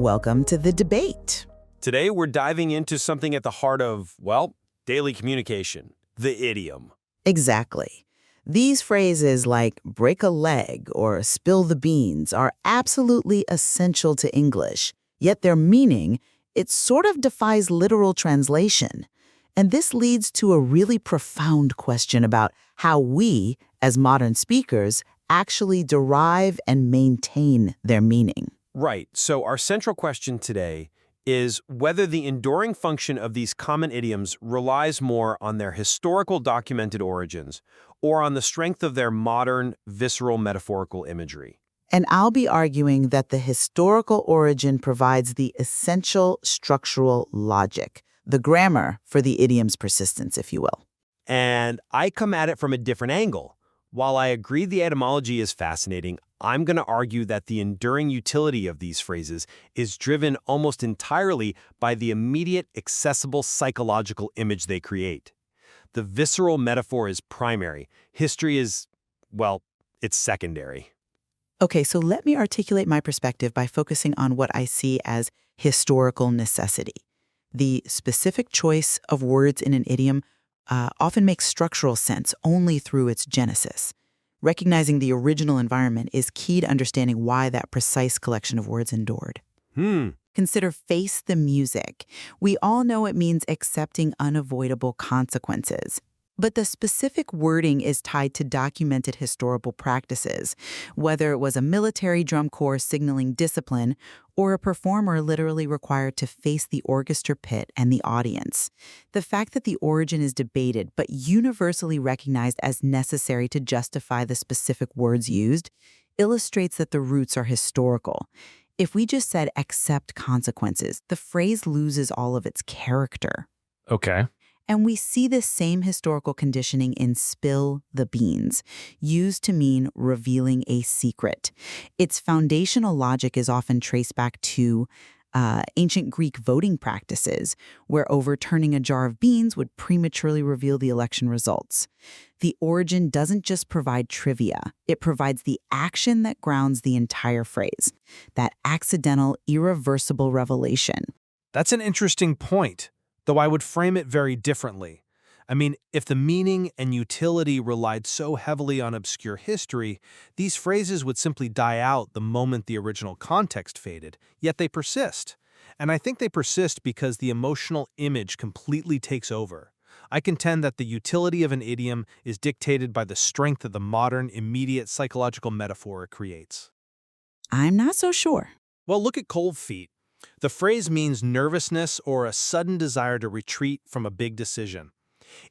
Welcome to the debate. Today, we're diving into something at the heart of, well, daily communication, the idiom. Exactly. These phrases like break a leg or spill the beans are absolutely essential to English, yet their meaning, it sort of defies literal translation. And this leads to a really profound question about how we, as modern speakers, actually derive and maintain their meaning. Right, so our central question today is whether the enduring function of these common idioms relies more on their historical documented origins or on the strength of their modern, visceral metaphorical imagery. And I'll be arguing that the historical origin provides the essential structural logic, the grammar for the idiom's persistence, if you will. And I come at it from a different angle. While I agree the etymology is fascinating, I'm going to argue that the enduring utility of these phrases is driven almost entirely by the immediate, accessible psychological image they create. The visceral metaphor is primary. History is, well, it's secondary. Okay, so let me articulate my perspective by focusing on what I see as historical necessity. The specific choice of words in an idiom often makes structural sense only through its genesis. Recognizing the original environment is key to understanding why that precise collection of words endured. Consider face the music. We all know it means accepting unavoidable consequences. But the specific wording is tied to documented historical practices, whether it was a military drum corps signaling discipline or a performer literally required to face the orchestra pit and the audience. The fact that the origin is debated but universally recognized as necessary to justify the specific words used illustrates that the roots are historical. If we just said accept consequences, the phrase loses all of its character. Okay. And we see this same historical conditioning in spill the beans, used to mean revealing a secret. Its foundational logic is often traced back to ancient Greek voting practices, where overturning a jar of beans would prematurely reveal the election results. The origin doesn't just provide trivia, it provides the action that grounds the entire phrase, that accidental, irreversible revelation. That's an interesting point, though I would frame it very differently. I mean, if the meaning and utility relied so heavily on obscure history, these phrases would simply die out the moment the original context faded, yet they persist. And I think they persist because the emotional image completely takes over. I contend that the utility of an idiom is dictated by the strength of the modern, immediate psychological metaphor it creates. I'm not so sure. Well, look at cold feet. The phrase means nervousness or a sudden desire to retreat from a big decision.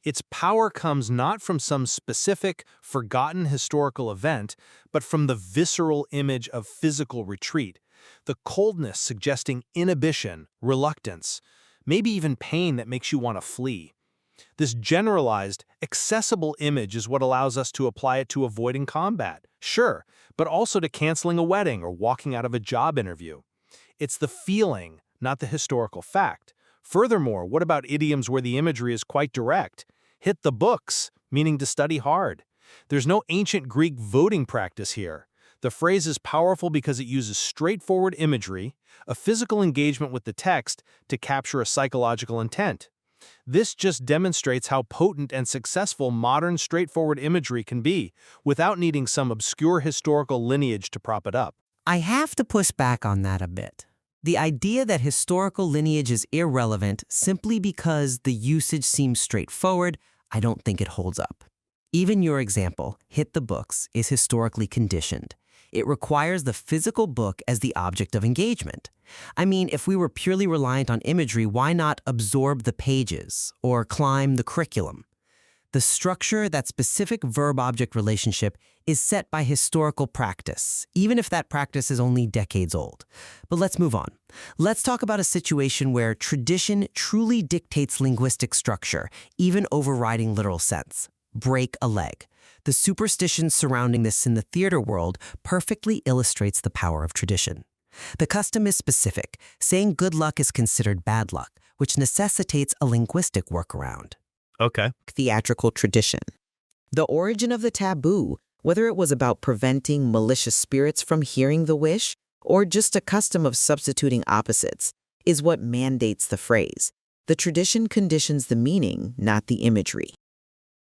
Its power comes not from some specific, forgotten historical event, but from the visceral image of physical retreat, the coldness suggesting inhibition, reluctance, maybe even pain that makes you want to flee. This generalized, accessible image is what allows us to apply it to avoiding combat, sure, but also to canceling a wedding or walking out of a job interview. It's the feeling, not the historical fact. Furthermore, what about idioms where the imagery is quite direct? Hit the books, meaning to study hard. There's no ancient Greek voting practice here. The phrase is powerful because it uses straightforward imagery, a physical engagement with the text, to capture a psychological intent. This just demonstrates how potent and successful modern straightforward imagery can be, without needing some obscure historical lineage to prop it up. I have to push back on that a bit. The idea that historical lineage is irrelevant simply because the usage seems straightforward, I don't think it holds up. Even your example, hit the books, is historically conditioned. It requires the physical book as the object of engagement. I mean, if we were purely reliant on imagery, why not absorb the pages or climb the curriculum? The structure, that specific verb-object relationship, is set by historical practice, even if that practice is only decades old. But let's move on. Let's talk about a situation where tradition truly dictates linguistic structure, even overriding literal sense. Break a leg. The superstition surrounding this in the theater world perfectly illustrates the power of tradition. The custom is specific. Saying good luck is considered bad luck, which necessitates a linguistic workaround. Okay. Theatrical tradition. The origin of the taboo, whether it was about preventing malicious spirits from hearing the wish or just a custom of substituting opposites, is what mandates the phrase. The tradition conditions the meaning, not the imagery.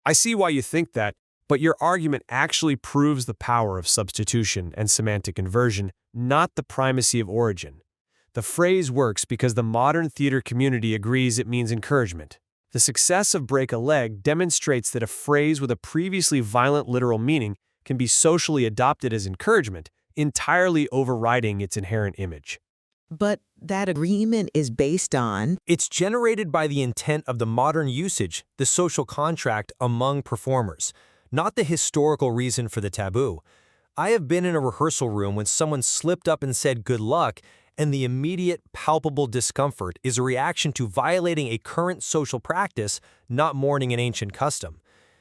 I see why you think that, but your argument actually proves the power of substitution and semantic inversion, not the primacy of origin. The phrase works because the modern theater community agrees it means encouragement. The success of break a leg demonstrates that a phrase with a previously violent literal meaning can be socially adopted as encouragement, entirely overriding its inherent image. But that agreement is based on... It's generated by the intent of the modern usage, the social contract among performers, not the historical reason for the taboo. I have been in a rehearsal room when someone slipped up and said good luck, and the immediate, palpable discomfort is a reaction to violating a current social practice, not mourning an ancient custom.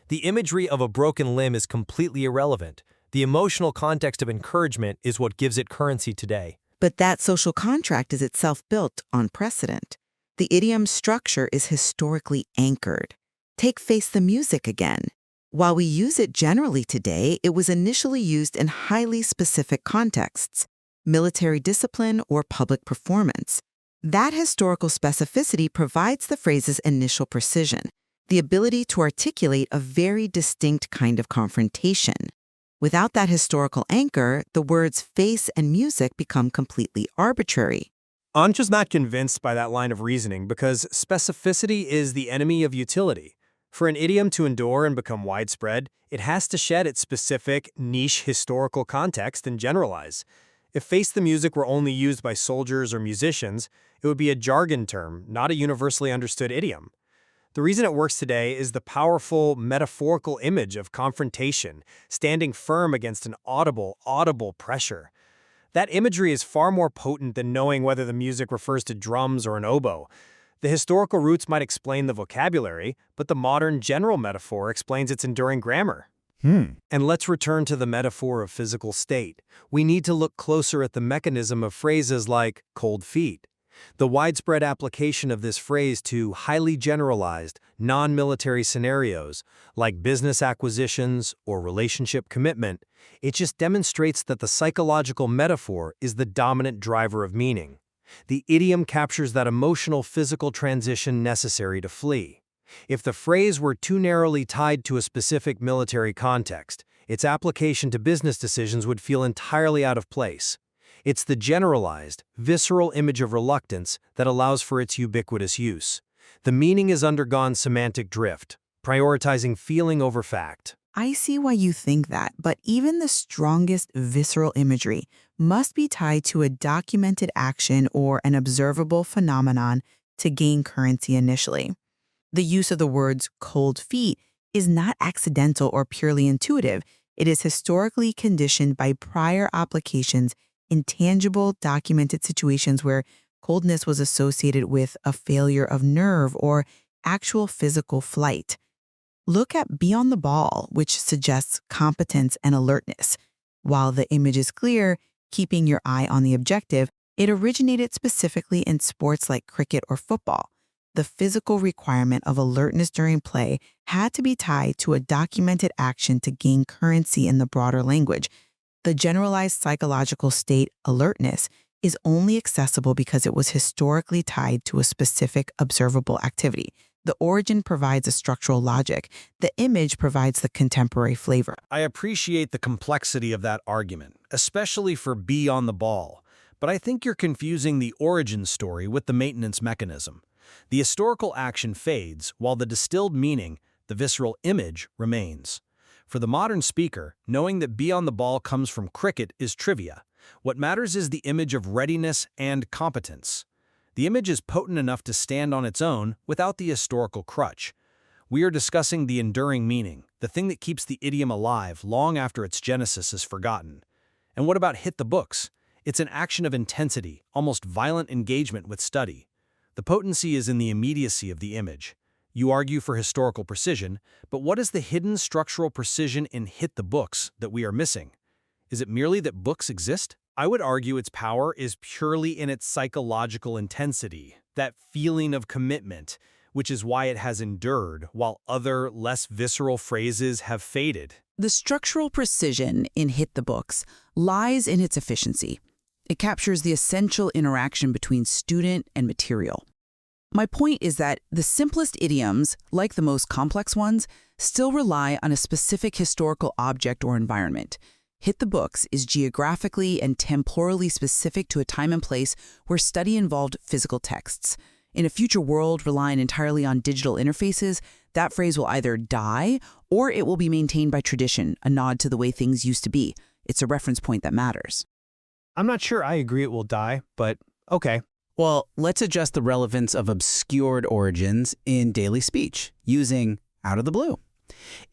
The imagery of a broken limb is completely irrelevant. The emotional context of encouragement is what gives it currency today. But that social contract is itself built on precedent. The idiom structure is historically anchored. Take Face the Music again. While we use it generally today, it was initially used in highly specific contexts, military discipline or public performance. That historical specificity provides the phrase's initial precision, the ability to articulate a very distinct kind of confrontation. Without that historical anchor, the words face and music become completely arbitrary. I'm just not convinced by that line of reasoning because specificity is the enemy of utility. For an idiom to endure and become widespread, it has to shed its specific, niche historical context and generalize. If face the music were only used by soldiers or musicians, it would be a jargon term, not a universally understood idiom. The reason it works today is the powerful, metaphorical image of confrontation, standing firm against an audible pressure. That imagery is far more potent than knowing whether the music refers to drums or an oboe. The historical roots might explain the vocabulary, but the modern general metaphor explains its enduring grammar. And let's return to the metaphor of physical state. We need to look closer at the mechanism of phrases like cold feet. The widespread application of this phrase to highly generalized, non-military scenarios, like business acquisitions or relationship commitment, it just demonstrates that the psychological metaphor is the dominant driver of meaning. The idiom captures that emotional physical transition necessary to flee. If the phrase were too narrowly tied to a specific military context, its application to business decisions would feel entirely out of place. It's the generalized, visceral image of reluctance that allows for its ubiquitous use. The meaning has undergone semantic drift, prioritizing feeling over fact. I see why you think that, but even the strongest visceral imagery must be tied to a documented action or an observable phenomenon to gain currency initially. The use of the words cold feet is not accidental or purely intuitive. It is historically conditioned by prior applications in tangible, documented situations where coldness was associated with a failure of nerve or actual physical flight. Look at Be on the Ball, which suggests competence and alertness. While the image is clear, keeping your eye on the objective, it originated specifically in sports like cricket or football. The physical requirement of alertness during play had to be tied to a documented action to gain currency in the broader language. The generalized psychological state, alertness, is only accessible because it was historically tied to a specific observable activity. The origin provides a structural logic. The image provides the contemporary flavor. I appreciate the complexity of that argument, especially for Be on the Ball, but I think you're confusing the origin story with the maintenance mechanism. The historical action fades, while the distilled meaning, the visceral image, remains. For the modern speaker, knowing that Be on the Ball comes from cricket is trivia. What matters is the image of readiness and competence. The image is potent enough to stand on its own without the historical crutch. We are discussing the enduring meaning, the thing that keeps the idiom alive long after its genesis is forgotten. And what about hit the books? It's an action of intensity, almost violent engagement with study. The potency is in the immediacy of the image. You argue for historical precision, but what is the hidden structural precision in hit the books that we are missing? Is it merely that books exist? I would argue its power is purely in its psychological intensity, that feeling of commitment, which is why it has endured, while other, less visceral phrases have faded. The structural precision in hit the books lies in its efficiency. It captures the essential interaction between student and material. My point is that the simplest idioms, like the most complex ones, still rely on a specific historical object or environment. Hit the books is geographically and temporally specific to a time and place where study involved physical texts. In a future world relying entirely on digital interfaces, that phrase will either die or it will be maintained by tradition, a nod to the way things used to be. It's a reference point that matters. I'm not sure I agree it will die, but okay. Well, let's adjust the relevance of obscured origins in daily speech using out of the blue.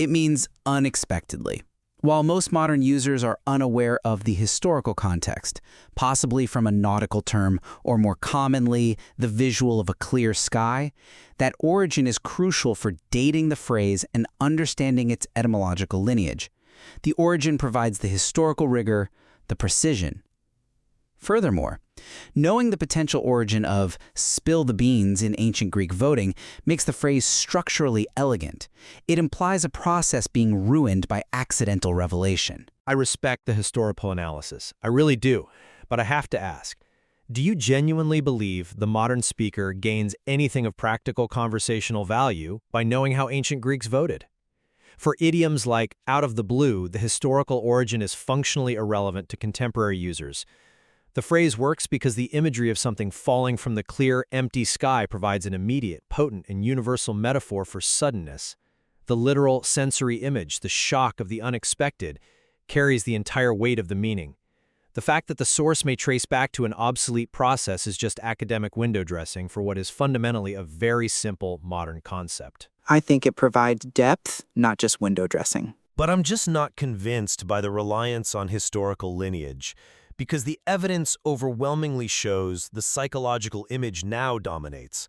It means unexpectedly. While most modern users are unaware of the historical context, possibly from a nautical term or more commonly the visual of a clear sky, that origin is crucial for dating the phrase and understanding its etymological lineage. The origin provides the historical rigor, the precision. Furthermore, knowing the potential origin of spill the beans in ancient Greek voting makes the phrase structurally elegant. It implies a process being ruined by accidental revelation. I respect the historical analysis. I really do. But I have to ask, do you genuinely believe the modern speaker gains anything of practical conversational value by knowing how ancient Greeks voted? For idioms like out of the blue, the historical origin is functionally irrelevant to contemporary users. The phrase works because the imagery of something falling from the clear, empty sky provides an immediate, potent, and universal metaphor for suddenness. The literal sensory image, the shock of the unexpected, carries the entire weight of the meaning. The fact that the source may trace back to an obsolete process is just academic window dressing for what is fundamentally a very simple modern concept. I think it provides depth, not just window dressing. But I'm just not convinced by the reliance on historical lineage, because the evidence overwhelmingly shows the psychological image now dominates.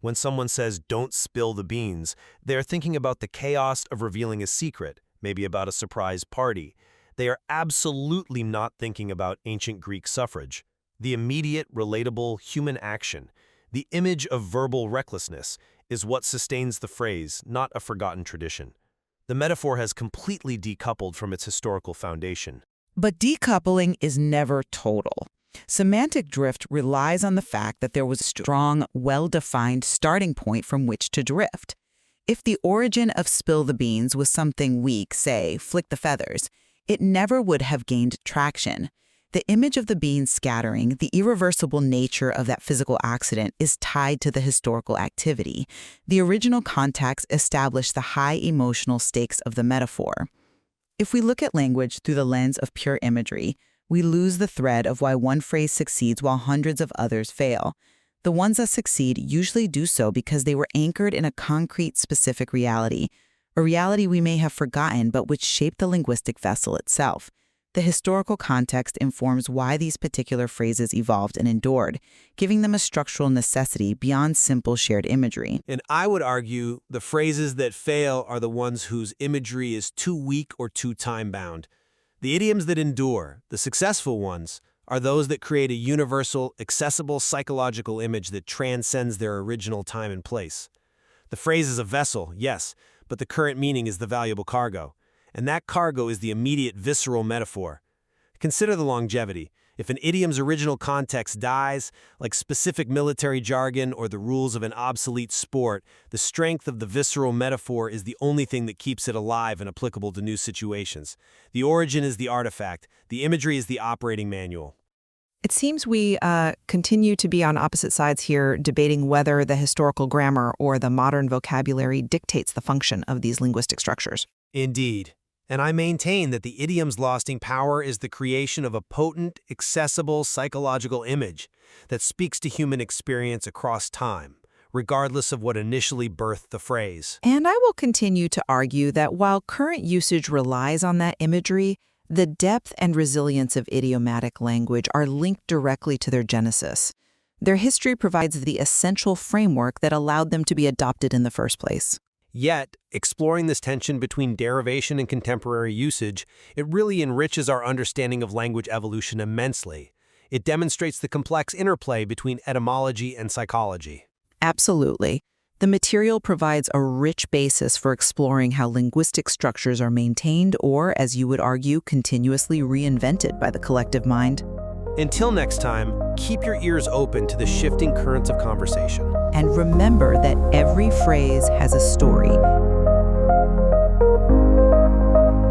When someone says, "Don't spill the beans," they are thinking about the chaos of revealing a secret, maybe about a surprise party. They are absolutely not thinking about ancient Greek suffrage, the immediate, relatable human action. The image of verbal recklessness is what sustains the phrase, not a forgotten tradition. The metaphor has completely decoupled from its historical foundation. But decoupling is never total. Semantic drift relies on the fact that there was a strong, well-defined starting point from which to drift. If the origin of spill the beans was something weak, say, flick the feathers, it never would have gained traction. The image of the beans scattering, the irreversible nature of that physical accident, is tied to the historical activity. The original context established the high emotional stakes of the metaphor. If we look at language through the lens of pure imagery, we lose the thread of why one phrase succeeds while hundreds of others fail. The ones that succeed usually do so because they were anchored in a concrete, specific reality, a reality we may have forgotten but which shaped the linguistic vessel itself. The historical context informs why these particular phrases evolved and endured, giving them a structural necessity beyond simple shared imagery. And I would argue the phrases that fail are the ones whose imagery is too weak or too time-bound. The idioms that endure, the successful ones, are those that create a universal, accessible psychological image that transcends their original time and place. The phrase is a vessel, yes, but the current meaning is the valuable cargo. And that cargo is the immediate visceral metaphor. Consider the longevity. If an idiom's original context dies, like specific military jargon or the rules of an obsolete sport, the strength of the visceral metaphor is the only thing that keeps it alive and applicable to new situations. The origin is the artifact. The imagery is the operating manual. It seems we continue to be on opposite sides here, debating whether the historical grammar or the modern vocabulary dictates the function of these linguistic structures. Indeed. And I maintain that the idiom's lasting power is the creation of a potent, accessible psychological image that speaks to human experience across time, regardless of what initially birthed the phrase. And I will continue to argue that while current usage relies on that imagery, the depth and resilience of idiomatic language are linked directly to their genesis. Their history provides the essential framework that allowed them to be adopted in the first place. Yet, exploring this tension between derivation and contemporary usage, it really enriches our understanding of language evolution immensely. It demonstrates the complex interplay between etymology and psychology. Absolutely. The material provides a rich basis for exploring how linguistic structures are maintained or, as you would argue, continuously reinvented by the collective mind. Until next time, keep your ears open to the shifting currents of conversation. And remember that every phrase has a story.